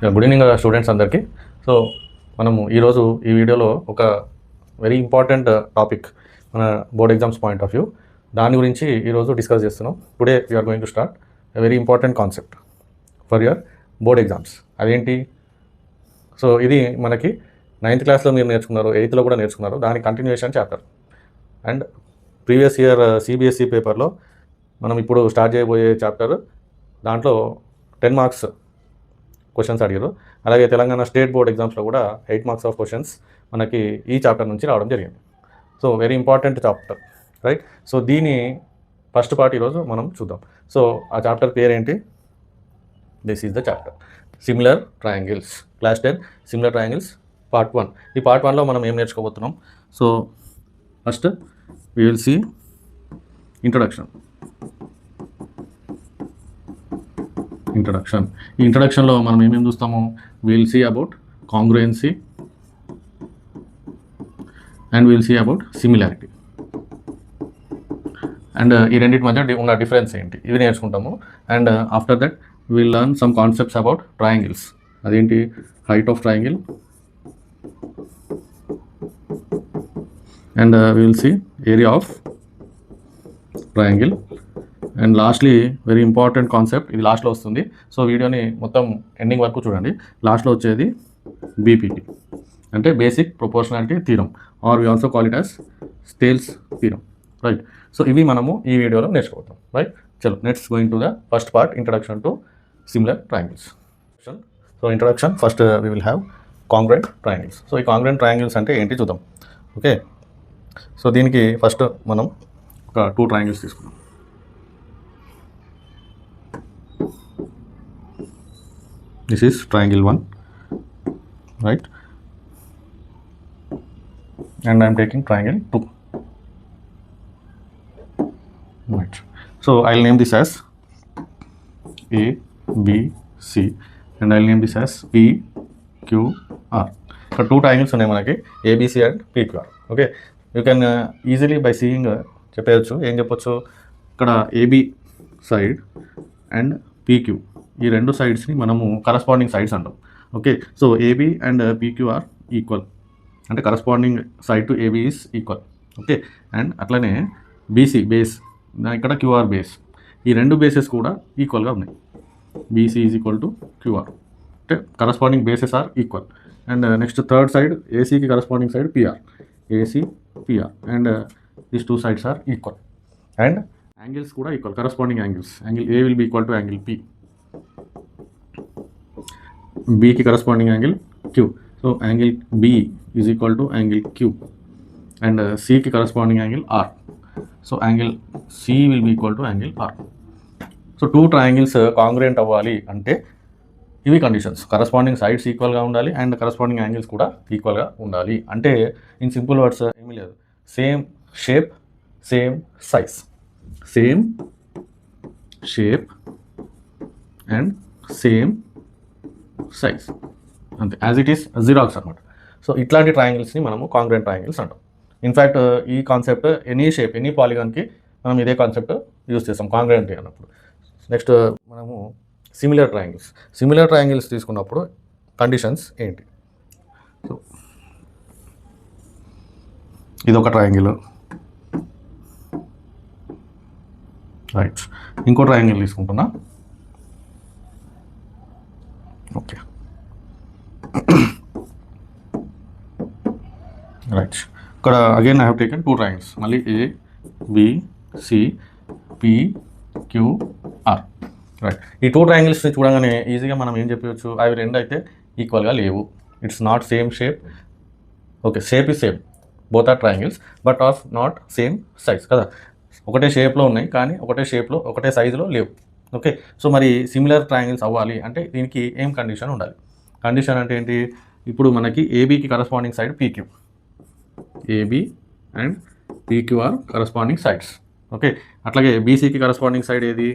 Good evening students అందరికీ. So మనము ఈరోజు ఈ వీడియోలో ఒక వెరీ ఇంపార్టెంట్ టాపిక్ మన board exams point of view దాని గురించి ఈరోజు డిస్కస్ చేస్తున్నాం. Today we are going to start a very important concept for your board exams. అదేంటి? సో ఇది మనకి 9th క్లాస్లో మీరు నేర్చుకున్నారు, 8thలో కూడా నేర్చుకున్నారు. దాని continuation chapter. And previous year CBSE పేపర్లో మనం ఇప్పుడు స్టార్ట్ చేయబోయే చాప్టర్ దాంట్లో 10 మార్క్స్ క్వశ్చన్స్ అడిగారు. అలాగే తెలంగాణ స్టేట్ బోర్డ్ ఎగ్జామ్స్లో కూడా 8 మార్క్స్ ఆఫ్ క్వశ్చన్స్ మనకి ఈ చాప్టర్ నుంచి రావడం జరిగింది. So very important chapter, right? So దీని ఫస్ట్ పార్ట్ ఈరోజు మనం చూద్దాం. సో ఆ చాప్టర్ పేరు ఏంటి? This is the chapter similar triangles. Class 10 similar triangles part 1. ఈ పార్ట్ 1లో మనం ఏం నేర్చుకోబోతున్నాం? So first we will see introduction. ఈ ఇంట్రడక్షన్లో మనం ఏమేమి చూస్తాము? Will see about congruency and will see about similarity. And ఈ రెండింటి మధ్య ఉన్న డిఫరెన్స్ ఏంటి ఇవి నేర్చుకుంటాము. And after that will learn some concepts about triangles. అదేంటి? Height of triangle and will see area of triangle. And lastly very important concept, ఇది లాస్ట్లో వస్తుంది. సో వీడియోని మొత్తం ఎండింగ్ వరకు చూడండి. లాస్ట్లో వచ్చేది బీపీటీ అంటే basic proportionality theorem, or we also call it as Thales theorem, right? So ఇవి మనము ఈ వీడియోలో నేర్చుకోవద్దాం, రైట్? చలో next going to the first part, introduction to similar triangles. So introduction first we will have congruent triangles. So ఈ congruent triangles అంటే ఏంటి చూద్దాం, ఓకే? సో దీనికి ఫస్ట్ మనం ఒక 2 ట్రయాంగిల్స్ తీసుకుందాం. This is triangle 1, right? And I am taking triangle 2, right? So I'll name this as A, B, C, and I'll name this as P, Q, R. So 2 triangles ఉన్నాయి మనకి, ABC and PQR. Okay, you can easily by seeing చెప్పవచ్చు. ఏం చెప్పొచ్చు? ఇక్కడ AB side and PQ ఈ రెండు సైడ్స్ని మనము కరస్పాండింగ్ సైడ్స్ అంటాం, okay? So AB and PQR equal, అంటే corresponding side to AB is equal, okay? And అట్లనే బీసీ బేస్, ఇక్కడ క్యూఆర్ బేస్, ఈ రెండు బేసెస్ కూడా ఈక్వల్గా ఉన్నాయి. BC is equal to QR, అంటే corresponding bases are equal. And next third side ఏసీకి corresponding side PR, AC PR, and these 2 sides are equal. And angles కూడా equal, corresponding angles. Angle A will be equal to angle P, B की corresponding angle Q. So angle B is equal to angle Q and C की corresponding angle R. So angle C will be equal to angle R. So 2 triangles congruent అవ్వాలి అంటే ఇవి conditions. Corresponding sides ఈక్వల్గా ఉండాలి and corresponding angles కూడా ఈక్వల్గా ఉండాలి. అంటే ఇన్ సింపుల్ వర్డ్స్ ఏమీ లేదు, same shape same size, same shape and same size, అంతే. యాజ్ ఇట్ ఈస్ జిరాక్స్ అనమాట. సో ఇట్లాంటి ట్రయాంగిల్స్ని మనము కాంగ్రుయెంట్ ట్రయాంగిల్స్ అంటాం. ఇన్ఫ్యాక్ట్ ఈ కాన్సెప్ట్ ఎనీ షేప్ ఎనీ పాలిగాన్కి మనం ఇదే కాన్సెప్ట్ యూజ్ చేస్తాం కాంగ్రుయెంట్ అన్నప్పుడు. నెక్స్ట్ మనము సిమిలర్ ట్రయాంగిల్స్. సిమిలర్ ట్రయాంగిల్స్ తీసుకున్నప్పుడు కండిషన్స్ ఏంటి? సో ఇదొక ట్రయాంగిల్, రైట్? ఇంకో ట్రయాంగిల్ తీసుకుంటున్నా, ఓకే, రైట్? ఇక్కడ again I have taken 2 triangles, మళ్ళీ A B C P Q R, right? ఈ 2 ట్రయాంగిల్స్ని చూడగానే ఈజీగా మనం ఏం చెప్పవచ్చు? అవి రెండు అయితే ఈక్వల్గా లేవు. It's not same shape, okay? Shape is same, both are triangles but of not same size కదా. ఒకటే షేప్లో ఉన్నాయి కానీ ఒకటే షేప్లో ఒకటే సైజులో లేవు, ఓకే? సో మరి సిమిలర్ ట్రయాంగిల్స్ అవ్వాలి అంటే దీనికి ఏం కండిషన్ ఉండాలి? కండిషన్ అంటే ఏంటి? ఇప్పుడు మనకి ఏబీకి corresponding side PQ, AB and PQ are corresponding sides, okay? అట్లాగే బీసీకి కరస్పాండింగ్ సైడ్ ఏది?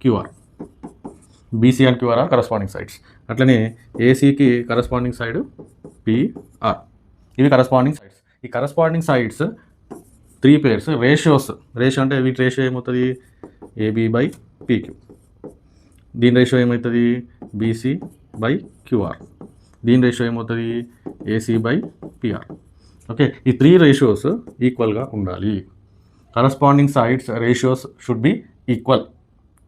QR, BC and QR are corresponding sides. అట్లనే ఏసీకి కరస్పాండింగ్ సైడ్ పిఆర్, ఇవి కరస్పాండింగ్ సైడ్స్. ఈ corresponding sides 3 pairs ratios. Ratio అంటే వీటి రేషియో ఏమవుతుంది? AB by PQ. దీని రేషియో ఏమవుతుంది? BC by QR. దీని రేషియో ఏమవుతుంది? AC by PR. ఓకే, ఈ 3 రేషియోస్ ఈక్వల్గా ఉండాలి. Corresponding sides ratios should be equal,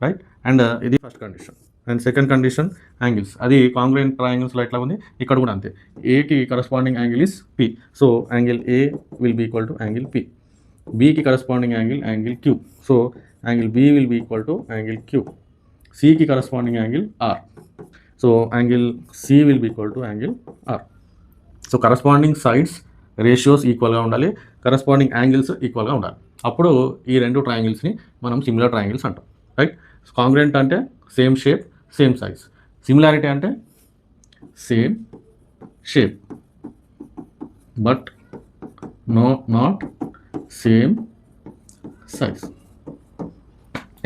right? And ఇది first condition. And second condition angles. అది కాంగ్రుయెంట్ ట్రయాంగిల్స్లో ఎట్లా ఉంది, ఇక్కడ కూడా అంతే. ఏకి corresponding angle is P. So angle A will be equal to angle P. బీకి corresponding angle Q. So angle B will be equal to angle Q. సికి corresponding angle R. So angle C will be equal to angle R. So corresponding sides ratios ఈక్వల్గా ఉండాలి, corresponding angles ఈక్వల్గా ఉండాలి. అప్పుడు ఈ 2 ట్రయాంగిల్స్ని మనం సిమిలర్ ట్రయాంగిల్స్ అంటాం, రైట్? కాంగ్రుయెంట్ అంటే same shape same size. Similarity అంటే same shape but not same size.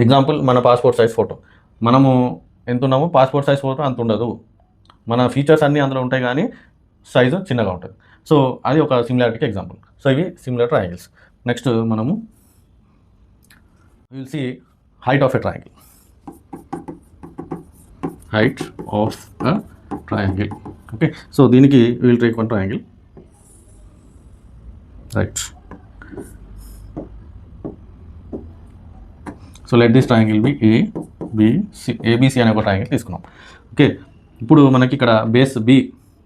Example, మన పాస్పోర్ట్ సైజ్ ఫోటో. మనము ఎంత ఉన్నామో పాస్పోర్ట్ సైజ్ ఫోటో అంత ఉండదు. మన ఫీచర్స్ అన్నీ అందులో ఉంటాయి కానీ సైజు చిన్నగా ఉంటుంది. సో అది ఒక సిమిలారిటీకి ఎగ్జాంపుల్. సో ఇవి సిమిలర్ ట్రయాంగిల్స్. నెక్స్ట్ మనము will see height of a triangle. Height of a triangle. Okay, so దీనికి will take one triangle, right? So let this triangle be ABC. ABC అనే ఒక ట్రయాంగిల్ తీసుకున్నాం. Okay, ఇప్పుడు మనకి ఇక్కడ base B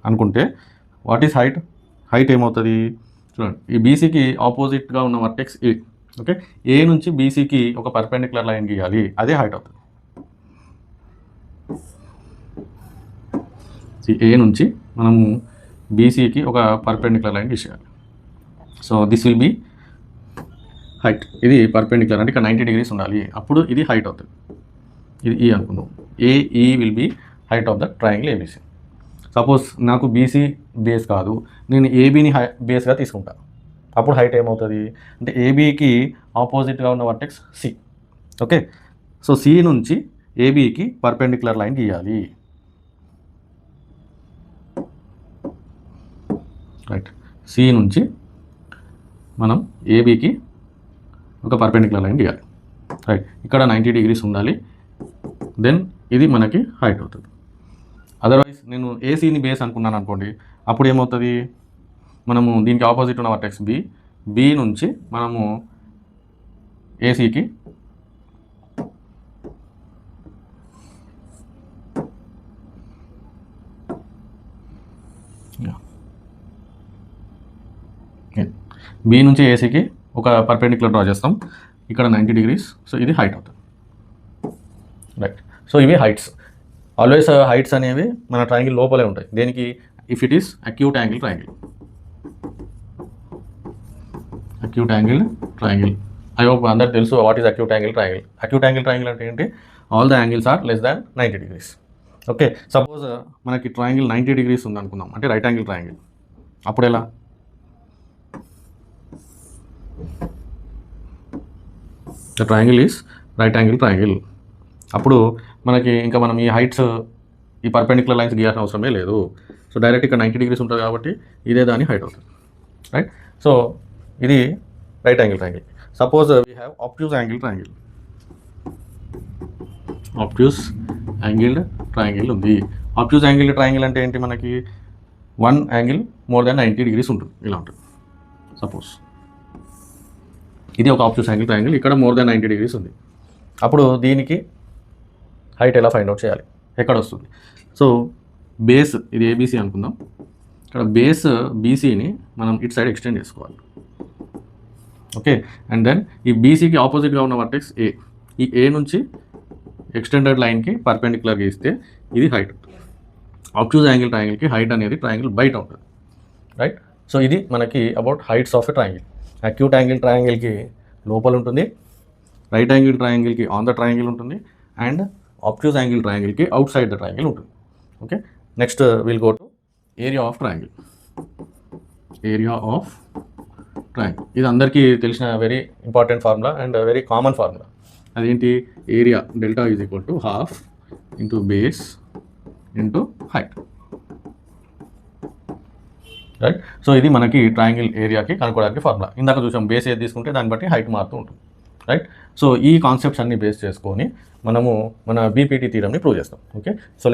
అనుకుంటే what is height? Height ఏమవుతుంది చూడండి. ఈ బీసీకి ఆపోజిట్గా ఉన్న వర్టెక్స్ ఏ. ఓకే, ఏ నుంచి బీసీకి ఒక పర్పెండిక్యులర్ లైన్ గీయాలి, అదే హైట్ అవుతుంది. ఏ నుంచి మనము బీసీకి ఒక పర్పెండిక్యులర్ లైన్ గీసేయాలి. So this will be height. ఇది పర్పెండిక్యులర్ అంటే ఇక్కడ 90 degrees ఉండాలి, అప్పుడు ఇది హైట్ అవుతుంది. ఇది ఈ అనుకుందాం. AE will be height of the triangle ABC. Suppose నాకు బీసీ బేస్ కాదు, నేను ఏబీని బేస్గా తీసుకుంటాను. అప్పుడు హైట్ ఏమవుతుంది అంటే ఏబీకి ఆపోజిట్గా ఉన్న vertex C. Okay, so C నుంచి ఏబీకి పర్పెండిక్యులర్ లైన్ గీయాలి, రైట్? సి నుంచి మనం ఏబీకి ఒక పర్పెండిక్యులర్ లైన్ గీయాలి, రైట్? ఇక్కడ 90 degrees ఉండాలి. దెన్ ఇది మనకి హైట్ అవుతుంది. అదర్వైజ్ నేను ఏసీని బేస్ అనుకున్నాను అనుకోండి, అప్పుడు ఏమవుతుంది? మనము దీనికి ఆపోజిట్ ఉన్న వర్టెక్స్ బి నుంచి మనము ఏసీకి బి నుంచి ఏసీకి ఒక పర్పెండిక్యులర్ డ్రా చేస్తాం. ఇక్కడ 90 degrees. సో ఇది హైట్ అవుతుంది, రైట్? సో ఇవి హైట్స్. ఆల్వేస్ హైట్స్ అనేవి మన ట్రయాంగిల్ లోపలే ఉంటాయి. దేనికి? If it is acute angle triangle. Acute angle triangle. I hope అందరు తెలుసు what is acute angle triangle. Acute angle triangle అంటే ఏంటి? All the angles are less than 90 degrees. Okay, suppose మనకి ట్రయాంగిల్ 90 degrees ఉంది అనుకుందాం, అంటే రైట్ యాంగిల్ ట్రయాంగిల్. అప్పుడు ఎలా? The triangle is right angle triangle. అప్పుడు మనకి ఇంకా మనం ఈ హైట్స్ ఈ పర్పెండిక్యులర్ లైన్స్ గీయాల్సిన అవసరమే లేదు. సో డైరెక్ట్ ఇక్కడ 90 degrees ఉంటుంది కాబట్టి ఇదే దాని హైట్ అవుతుంది, రైట్? సో ఇది right angle triangle. Suppose we have obtuse angle triangle. Obtuse angled triangle ఉంది. ఆబ్ట్యూస్ యాంగిల్ ట్రయాంగిల్ అంటే ఏంటి? మనకి one angle more than 90 degrees ఉంటుంది, ఇలా ఉంటుంది. సపోజ్ ఇది ఒక ఆబ్ట్యూస్ యాంగిల్ ట్రయాంగిల్, ఇక్కడ మోర్ దాన్ 90 degrees ఉంది. అప్పుడు దీనికి హైట్ ఎలా ఫైండ్ అవుట్ చేయాలి? ఎక్కడ వస్తుంది? సో బేస్ ఇది ఏబీసీ అనుకుందాం. ఇక్కడ బేస్ బీసీని మనం ఇటు సైడ్ ఎక్స్టెండ్ చేసుకోవాలి. ఓకే, అండ్ దెన్ ఈ బీసీకి ఆపోజిట్గా ఉన్న వర్టెక్స్ ఏ. ఈ ఏ నుంచి ఎక్స్టెండెడ్ లైన్కి పర్పెండిక్యులర్ గీస్తే ఇది హైట్. ఆబ్ట్యూస్ యాంగిల్ ట్రయాంగిల్కి హైట్ అనేది ట్రయాంగిల్ బయట ఉంటుంది, రైట్? సో ఇది మనకి about heights of a triangle. Acute angle ట్రయాంగిల్కి లోపల ఉంటుంది, రైట్ యాంగిల్ ట్రయాంగిల్కి ఆన్ ద ట్రయాంగిల్ ఉంటుంది, అండ్ ఆబ్ట్యూస్ యాంగిల్ ట్రయాంగిల్కి అవుట్ సైడ్ ద ట్రయాంగిల్ ఉంటుంది. Okay, next will go to area of triangle. Area of triangle ఇది అందరికీ తెలిసిన very important formula and very common formula. అదేంటి? Area delta is equal to half into base into height, right? So ఇది మనకి triangle ఏరియాకి కనుక్కోవడానికి formula. ఇందాక చూసాం బేస్ ఏది తీసుకుంటే దాన్ని బట్టి హైట్ మారుతూ ఉంటుంది, రైట్? సో ఈ కాన్సెప్ట్స్ అన్ని బేస్ చేసుకొని మనము మన బీపీటీ థీరమ్ని ప్రూవ్ చేస్తాం. Okay, so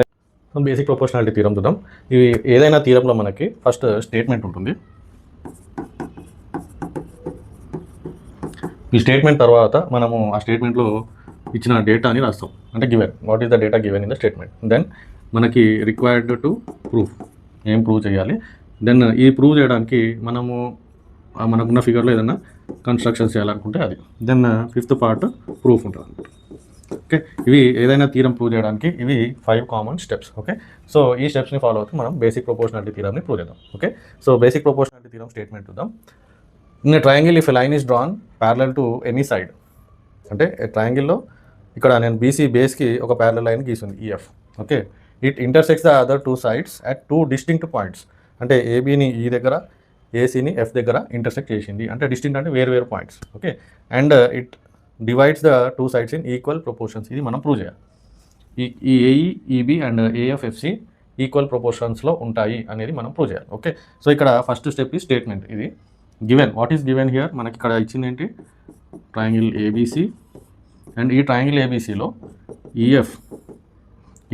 basic proportionality theorem చూద్దాం. ఇవి ఏదైనా థీరంలో మనకి ఫస్ట్ స్టేట్మెంట్ ఉంటుంది. ఈ స్టేట్మెంట్ తర్వాత మనము ఆ స్టేట్మెంట్లో ఇచ్చిన డేటాని రాస్తాం, అంటే given what is the data given in the statement. Then మనకి రిక్వైర్డ్ టు ప్రూఫ్, ఏం ప్రూవ్ చేయాలి. దెన్ ఈ ప్రూవ్ చేయడానికి మనకున్న ఫిగర్లో ఏదైనా కన్స్ట్రక్షన్స్ చేయాలనుకుంటే అది. దెన్ ఫిఫ్త్ పార్ట్ ప్రూఫ్ ఉంటుంది అనమాట. ఓకే, ఇవి ఏదైనా థీరం ప్రూవ్ చేయడానికి ఇవి 5 కామన్ స్టెప్స్. ఓకే, సో ఈ స్టెప్స్ని ఫాలో అవుతూ మనం బేసిక్ ప్రొపోర్షనాలిటీ థీరంని ప్రూవ్ చేద్దాం. Okay, so basic proportionality theorem statement చూద్దాం. In a triangle if a line is drawn parallel to any side, అంటే ట్రయాంగిల్లో ఇక్కడ నేను బీసీ బేస్కి ఒక ప్యారలల్ లైన్ గీసింది EF. Okay, it intersects the other 2 sides at 2 distinct points, అంటే ఏబీని ఈ దగ్గర ఏసీని ఎఫ్ దగ్గర ఇంటర్సెక్ట్ చేసింది, అంటే డిస్టింక్ట్ అంటే వేరు points. Okay, and it divides the 2 sides in equal proportions. ఇది మనం ప్రూవ్ చేయాలి. ఈ AE EB and AF FC equal ప్రొపోర్షన్స్లో ఉంటాయి అనేది మనం ప్రూవ్ చేయాలి. ఓకే, సో ఇక్కడ ఫస్ట్ స్టెప్ ఈ స్టేట్మెంట్. ఇది given, what is given here, మనకి ఇక్కడ ఇచ్చింది ఏంటి, ట్రయాంగిల్ ఏబీసీ, అండ్ ఈ ట్రయాంగిల్ ఏబీసీలో EF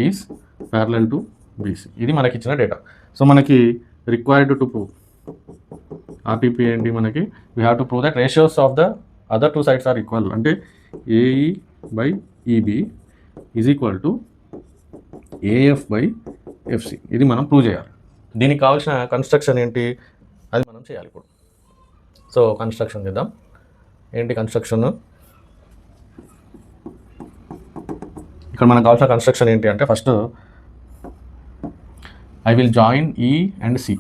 is parallel to BC. ఇది మనకి ఇచ్చిన డేటా. సో మనకి రిక్వైర్డ్ టు ప్రూవ్ ఆర్టీపీ ఏంటి, మనకి we have to prove that ratios of the other 2 sides are equal, అంటే AE by EB is equal to AF by FC. ఇది మనం prove చేయాలి. దీనికి కావాల్సిన కన్స్ట్రక్షన్ ఏంటి, అది మనం చేయాలి ఇప్పుడు. సో కన్స్ట్రక్షన్ చేద్దాం. ఏంటి కన్స్ట్రక్షన్, ఇక్కడ మనకు కావాల్సిన కన్స్ట్రక్షన్ ఏంటి అంటే first I will join E and C.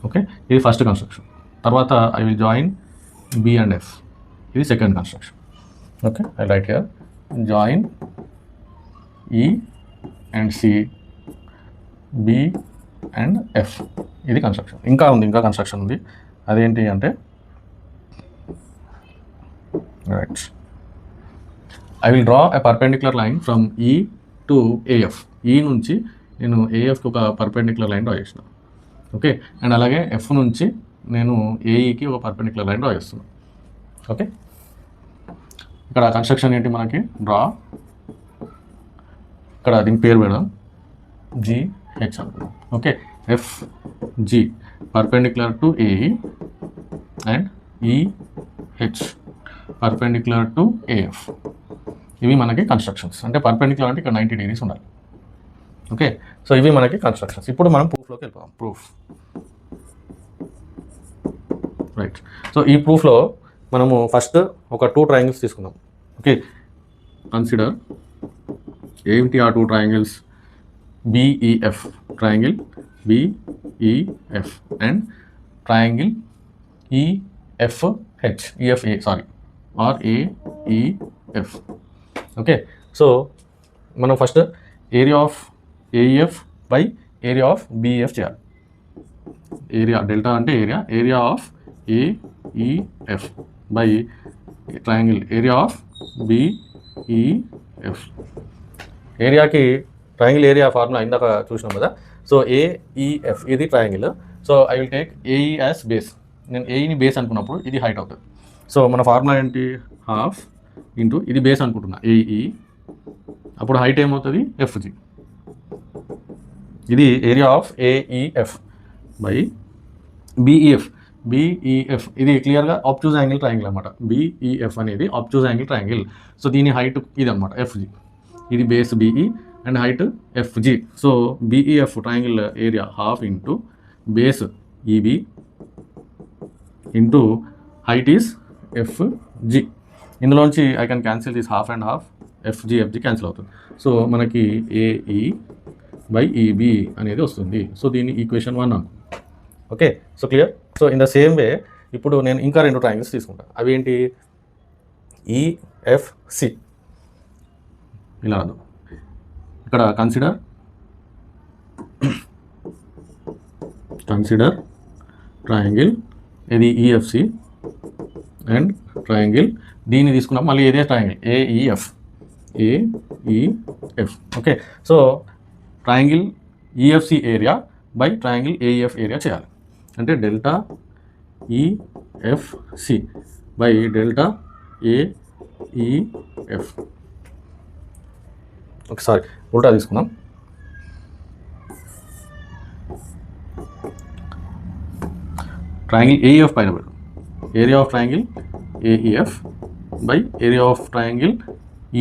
Okay, ఇది ఫస్ట్ కన్స్ట్రక్షన్. తర్వాత I will join B and F, ఇది second construction. Okay, I write here join E and C, B and F, ఇది construction. ఇంకా construction ఉంది. అదేంటి అంటే right, I will draw a perpendicular line from E to AF. ఈ నుంచి నేను ఏఎఫ్కి ఒక పర్పెండిక్యులర్ లైన్ డ్రా చేసిన. ఓకే, అండ్ అలాగే ఎఫ్ నుంచి నేను ఏఈకి ఒక పర్పెండిక్యులర్ లైన్ డ్రా చేస్తున్నాను. ఓకే, ఇక్కడ కన్స్ట్రక్షన్ ఏంటి, మనకి డ్రా, ఇక్కడ దీని పేరు పెడదాం జిహెచ్ అనుకున్నాం. Okay, F G perpendicular to AE and EH perpendicular to AF. ఇవి మనకి కన్స్ట్రక్షన్స్, అంటే పర్పెండిక్యులర్ అంటే ఇక్కడ 90 degrees ఉండాలి. ఓకే, సో ఇవి మనకి కన్స్ట్రక్షన్స్. ఇప్పుడు మనం ప్రూఫ్లోకి వెళ్ళిపోదాం. Proof right. సో ఈ ప్రూఫ్లో మనము ఫస్ట్ ఒక 2 triangles తీసుకుందాం. ఓకే, కన్సిడర్ ఏంటి ఆ 2 triangles, BEF, triangle BEF and triangle EFH, EFA sorry or AEF. Okay, so మనం first area of AEF by area of BEF చేయాలి. ఏరియా డెల్టా అంటే area of AEF by triangle area of BEF. ఏరియాకి triangle area formula ఇందాక చూసినాం కదా. So AEF ఇది triangle. So I will take AE as base. నేను ఏఈని base అనుకున్నప్పుడు ఇది హైట్ అవుతుంది. సో మన ఫార్ములా ఏంటి, హాఫ్ ఇంటూ ఇది బేస్ అనుకుంటున్నా ఏఈ, అప్పుడు హైట్ ఏమవుతుంది ఎఫ్జి. ఇది area of AEF by BEF. BEF ఇది క్లియర్గా ఆబ్ట్యూజ్ యాంగిల్ ట్రయాంగిల్ అనమాట. బిఈఎఫ్ అనేది ఆబ్ట్యూజ్ యాంగిల్ ట్రయాంగిల్. సో దీని హైట్ ఇది అనమాట ఎఫ్జి. ఇది base BE and height FG. So BEF triangle area half into base EB into height is FG. ఇందులోంచి I can cancel this half and half, FG cancel అవుతుంది. So మనకి AE by EB అనేది వస్తుంది. So దీన్ని equation 1 Anu. Okay, so clear. So in the same way ఇప్పుడు నేను ఇంకా 2 triangles తీసుకుంటాను. అవి ఏంటి, ఈఎఫ్సి. ఇలా రాదు, ఇక్కడ కన్సిడర్ ట్రయాంగిల్ ఇది ఈఎఫ్సి అండ్ ట్రయాంగిల్ దీన్ని తీసుకున్నాం. మళ్ళీ ఏదే triangle AEF. Okay, so triangle EFC area by triangle AEF area చేయాలి. అంటే delta EFC by delta AEF. ఒకసారి ఉల్టా తీసుకుందాం. ట్రయాంగిల్ ఏఈఎఫ్ పైన పెడదాం. Area of triangle AEF by area of triangle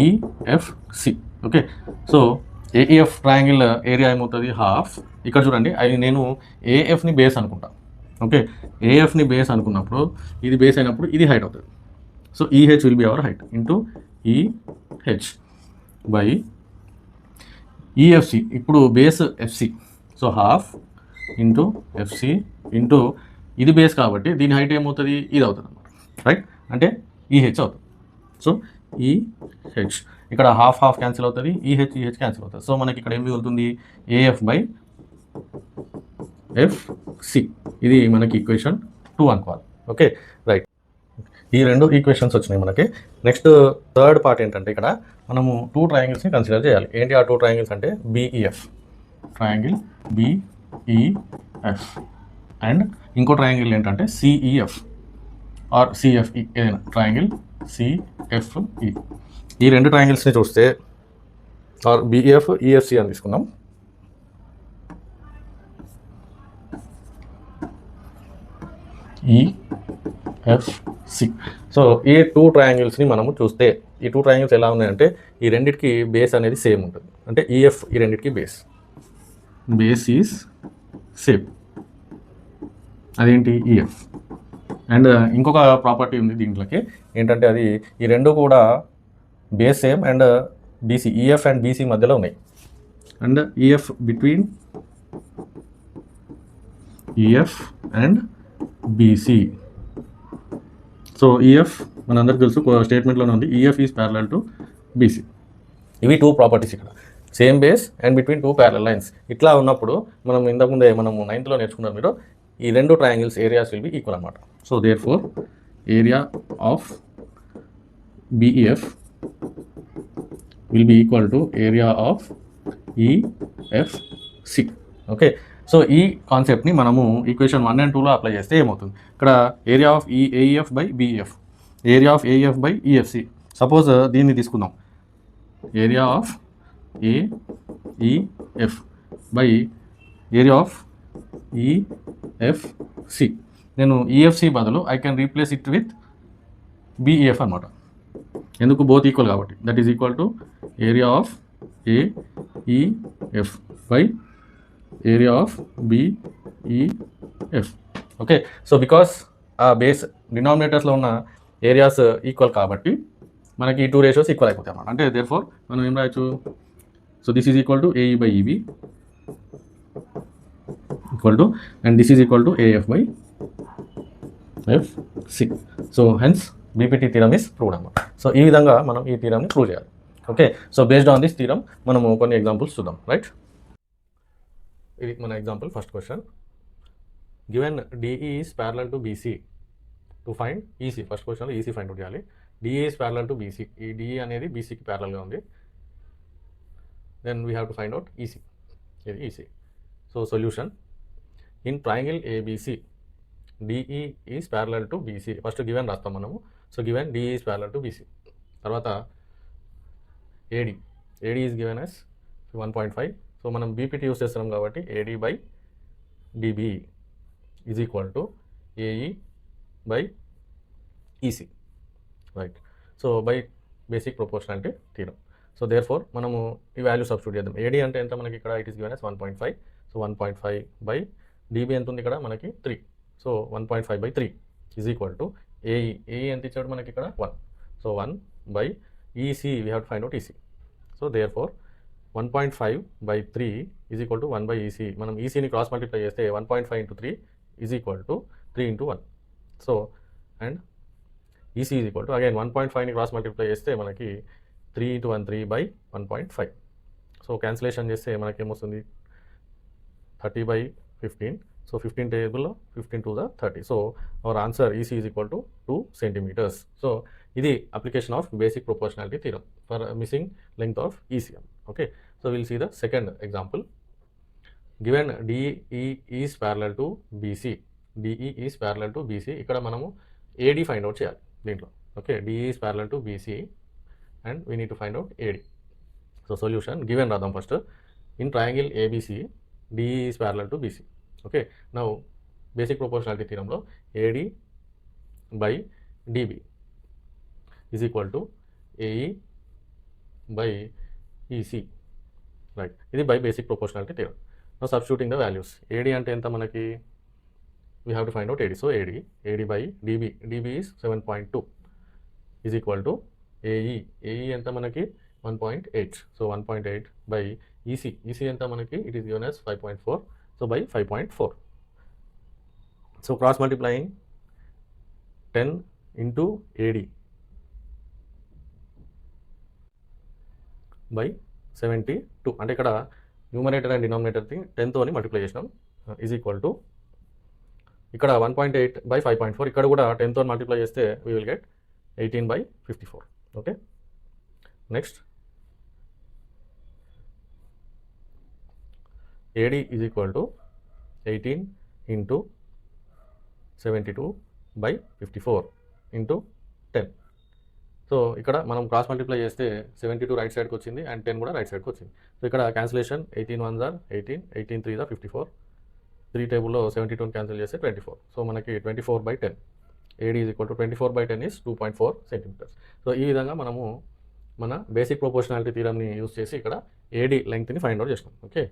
EFC. Okay, so AEF triangle area ఏమవుతుంది half. ఇక్కడ చూడండి నేను ఏఎఫ్ని బేస్ అనుకుంటా. ఓకే, ఏఎఫ్ని బేస్ అనుకున్నప్పుడు ఇది బేస్ అయినప్పుడు ఇది హైట్ అవుతుంది. So EH will be our height into EH by ఈఎఫ్సి. ఇప్పుడు base FC, so half into FC into ఇది బేస్ కాబట్టి దీని హైట్ ఏమవుతుంది ఇది అవుతుంది అన్నమాట, రైట్? అంటే ఈహెచ్ అవుతుంది. సో ఈహెచ్ ఇక్కడ హాఫ్ హాఫ్ క్యాన్సిల్ అవుతుంది, ఈహెచ్ క్యాన్సిల్ అవుతుంది. సో మనకి ఇక్కడ ఏం మిగులుతుంది ఏఎఫ్ బై ఎఫ్సి. ఇది మనకి ఈక్వేషన్ 2 అనుకోవాలి. Okay, right. ఈ రెండు ఈక్వేషన్స్ వచ్చినాయి మనకి. నెక్స్ట్ థర్డ్ పార్ట్ ఏంటంటే ఇక్కడ మనము 2 ట్రయాంగిల్స్ని కన్సిడర్ చేయాలి. ఏంటి ఆ 2 ట్రయాంగిల్స్ అంటే బిఈఎఫ్, ట్రయాంగిల్ బిఈఎఫ్, అండ్ ఇంకో ట్రయాంగిల్ ఏంటంటే సిఈఎఫ్ ఆర్ సిఎఫ్ఈ, ఏదైనా ట్రయాంగిల్ సిఎఫ్ఈ. ఈ రెండు ట్రయాంగిల్స్ని చూస్తే ఆర్ బిఈఎఫ్ ఈఎఫ్సి అని తీసుకుందాం. ఈఎఫ్సి. సో ఈ 2 ట్రయాంగిల్స్ని మనము చూస్తే ఈ 2 ట్రయాంగిల్స్ ఎలా ఉన్నాయంటే ఈ రెండింటికి బేస్ అనేది సేమ్ ఉంటుంది. అంటే ఈఎఫ్ ఈ రెండింటికి బేస్ ఈజ్ సేమ్. అదేంటి ఈఎఫ్. అండ్ ఇంకొక ప్రాపర్టీ ఉంది దీంట్లోకి ఏంటంటే అది ఈ రెండు కూడా base same and BC, EF and BC మధ్యలో ఉన్నాయి. And EF between EF and BC. So EF మనందరికి తెలుసు, స్టేట్మెంట్లోనే ఉంది, EF is parallel to BC. ఇవి 2 ప్రాపర్టీస్ ఇక్కడ, same base and between 2 parallel lines. ఇట్లా ఉన్నప్పుడు మనం ఇంతకుముందే మనము 9th నేర్చుకున్నారు మీరు, ఈ రెండు triangles areas will be equal అన్నమాట. So therefore area of BEF will be equal to area of EFC. Okay, so ఈ కాన్సెప్ట్ని మనము ఈక్వేషన్ 1 and 2లో అప్లై చేస్తే ఏమవుతుంది, ఇక్కడ area of AEF by BEF, area of AEF by EFC. Suppose దీన్ని తీసుకుందాం, area of AEF by area of EFC. నేను ఈఎఫ్సి బదులు I can replace it with BEF అనమాట. ఎందుకు, బోత్ ఈక్వల్ కాబట్టి. That is equal to area of AEF by area of BEF. Okay, so because ఆ base డినామినేటర్స్లో ఉన్న areas equal కాబట్టి మనకి ఈ 2 రేషియోస్ ఈక్వల్ అయిపోతాయి అన్నమాట. అంటే దేర్ ఫోర్ మనం ఏం రాయొచ్చు, so this is equal to AE by EB equal to, and this is equal to AF by FC. So hence BPT theorem is proved అన్నమాట. సో ఈ విధంగా మనం ఈ థీరమ్ని ప్రూవ్ చేయాలి. Okay, so based on this theorem మనము కొన్ని examples చూద్దాం, right? ఇది మన example. First question, given DE is parallel to BC to find EC. First క్వశ్చన్లో ఈసీ ఫైండ్ అవుట్ చేయాలి. DE is parallel to BC, ఈ డిఈ అనేది బీసీకి ప్యారలల్గా ఉంది. Then we have to find out EC. ఇది EC. So solution, in triangle ABC DE is parallel to BC. First given రాస్తాం మనము. So given DE is parallel to BC. తర్వాత AD is given as 1.5. So మనం BPT use చేస్తున్నాం కాబట్టి AD by DB is equal to AE by EC, right? So by basic proportionality theorem. So therefore మనము ఈ value substitute చేద్దాం. AD అంటే ఎంత మనకి ఇక్కడ, it is given as 1.5. So 1.5 by DB ఎంత ఉంది ఇక్కడ మనకి 3. So 1.5 by 3 is equal to AE ఎంత ఇచ్చాడు మనకి ఇక్కడ 1. So 1 by EC, we have to find out EC. So therefore 1.5 by 3 is equal to 1 by EC. మనం ఈసీని క్రాస్ మల్టిప్లై చేస్తే 1.5 into 3 is equal to 3 into 1. So and EC is equal to again 1.5ని cross multiply చేస్తే మనకి 3 into 1 3 by 1.5. So cancellation చేస్తే మనకి ఏమొస్తుంది 30 by 15. So 15 టేబుల్లో 15 to the 30. So our answer EC is equal to 2 centimeters. So ఇది application of basic proportionality theorem for missing length of ECM. Okay, so will see the second example. Given DE is parallel to BC, DE is parallel to BC. ఇక్కడ మనము AD find out చేయాలి దీంట్లో. ఓకే, DE is parallel to BC and we need to find out AD. So solution given రాద్దాం first. In triangle ABC DE is parallel to BC. Okay, now basic proportionality థీరంలో AD by DB is equal to AE by EC, right. ఇది by basic proportionality theorem. Now substituting the values. AD అంటే ఎంత మనకి, we have to find out AD. So AD by DB is 7.2 is equal to AE. AE ఎంత మనకి 1.8. So 1.8 by EC ఎంత మనకి, it is given as 5.4. So by 5.4. So cross multiplying 10 into AD by 72. అంటే ఇక్కడ numerator and denominator 10 తోని multiply చేసినాం, is equal to ఇక్కడ 1.8 by 5.4, ఇక్కడ కూడా 10తో మల్టిప్లై చేస్తే we will get 18 by 54. Okay, next AD is equal to 18 into 72 by 54 into 10. So ఇక్కడ మనం క్రాస్ మల్టిప్లై చేస్తే 72 రైట్ సైడ్కి వచ్చింది అండ్ 10 కూడా రైట్ సైడ్కి వచ్చింది. సో ఇక్కడ cancellation 18 1s are 18, 18 3s are 54. 3 టేబుల్లో 72 క్యాన్సిల్ చేస్తే 24. సో మనకి 24 by 10. AD is equal to 24 by 10 is 2.4 centimetres. So ఈ విధంగా మనము మన బేసిక్ ప్రొపోర్షనాలిటీ థీరంని యూస్ చేసి ఇక్కడ AD లెంగ్త్ని ఫైండ్ అవుట్ చేసినాం. ఓకే.